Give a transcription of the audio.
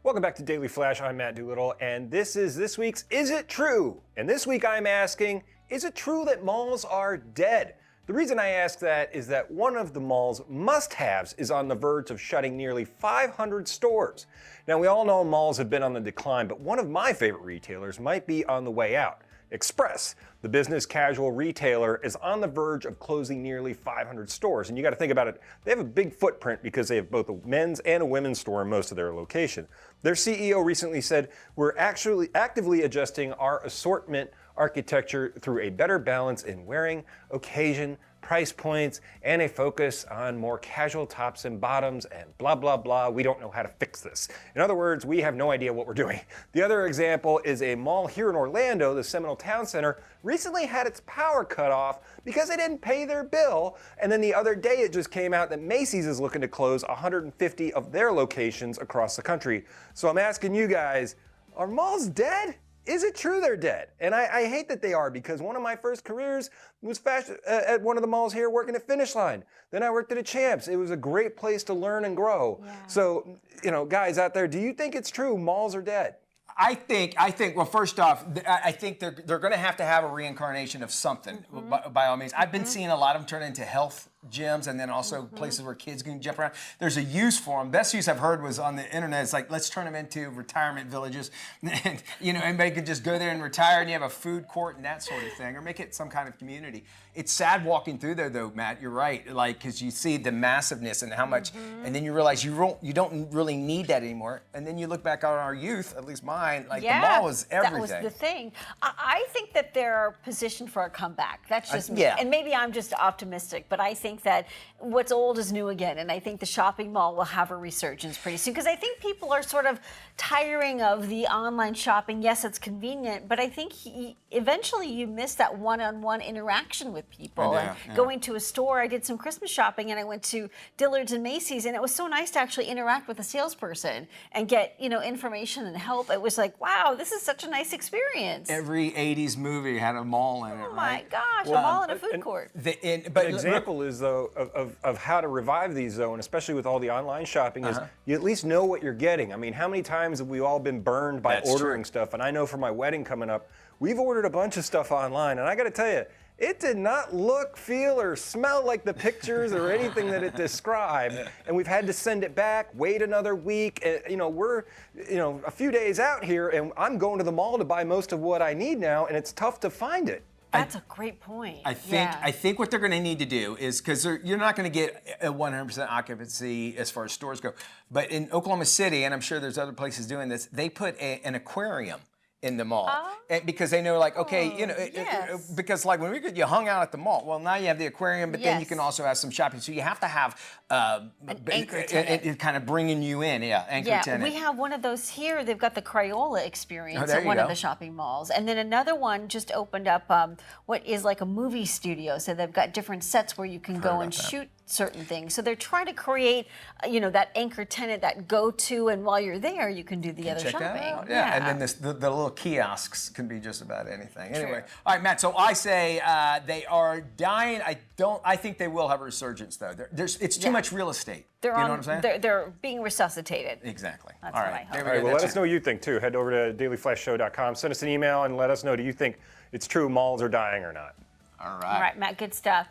Welcome back to Daily Flash. I'm Matt Doolittle, and this is this week's Is It True? And this week I'm asking, is it true that malls are dead? The reason I ask that is that one of the mall's must-haves is on the verge of shutting nearly 500 stores. Now, we all know malls have been on the decline, but one of my favorite retailers might be on the way out. Express, the business casual retailer, is on the verge of closing nearly 500 stores. And you got to think about it, they have a big footprint because they have both a men's and a women's store in most of their locations. Their CEO recently said, "We're actually actively adjusting our assortment architecture through a better balance in wearing, occasion, price points, and a focus on more casual tops and bottoms and blah, blah, blah. We don't know how to fix this." In other words, we have no idea what we're doing. The other example is a mall here in Orlando, the Seminole Town Center, recently had its power cut off because they didn't pay their bill. And then the other day it just came out that Macy's is looking to close 150 of their locations across the country. So I'm asking you guys, are malls dead? Is it true they're dead? And I hate that they are, because one of my first careers was at one of the malls here working at Finish Line. Then I worked at a Champs. It was a great place to learn and grow. Yeah. So, guys out there, do you think it's true malls are dead? I think. Well, first off, I think they're going to have a reincarnation of something, by all means. I've been seeing a lot of them turn into health gyms, and then also places where kids can jump around. There's a use for them. Best use I've heard was on the internet. It's like, let's turn them into retirement villages, and anybody could just go there and retire, and you have a food court and that sort of thing, or make it some kind of community. It's sad walking through there, though, Matt. You're right, because you see the massiveness and how much, and then you realize you don't really need that anymore. And then you look back on our youth, at least mine, the mall was everything. That was the thing. I think that they're positioned for a comeback. That's just me. Yeah. And maybe I'm just optimistic, but I think that what's old is new again. And I think the shopping mall will have a resurgence pretty soon, because I think people are sort of tiring of the online shopping. Yes, it's convenient, but I think eventually you miss that one-on-one interaction with people. Going to a store, I did some Christmas shopping, and I went to Dillard's and Macy's, and it was so nice to actually interact with a salesperson and get information and help. It was like, wow, this is such a nice experience. Every 80s movie had a mall in it, Oh right? my gosh, a mall and a food court. But an example is, though, of how to revive these, though, and especially with all the online shopping, is you at least know what you're getting. I mean, how many times have we all been burned by ordering stuff? And I know for my wedding coming up, we've ordered a bunch of stuff online, and I got to tell you, it did not look, feel, or smell like the pictures or anything that it described. And we've had to send it back, wait another week. We're a few days out here, and I'm going to the mall to buy most of what I need now, and it's tough to find it. That's a great point. I think what they're going to need to do is, because you're not going to get a 100% occupancy as far as stores go, but in Oklahoma City, and I'm sure there's other places doing this, they put an aquarium in the mall, and because they know, because when you hung out at the mall, well, now you have the aquarium, but then you can also have some shopping. So you have to have an anchor tenant. It kind of bringing you in, anchor tenant. We have one of those here. They've got the Crayola experience at one of the shopping malls, and then another one just opened up. What is like a movie studio? So they've got different sets where you can go and shoot certain things. So they're trying to create, that anchor tenant, that go-to, and while you're there, you can do the other shopping. That out. Yeah, and then the little kiosks can be just about anything. Anyway, all right, Matt. So I say they are dying. I think they will have a resurgence, though. It's too much real estate. You know what I'm saying? They're being resuscitated. Exactly. That's all what right. I hope. All right, well, let us know what you think, too. Head over to dailyflashshow.com. Send us an email and let us know, do you think it's true malls are dying or not? All right. All right, Matt, good stuff.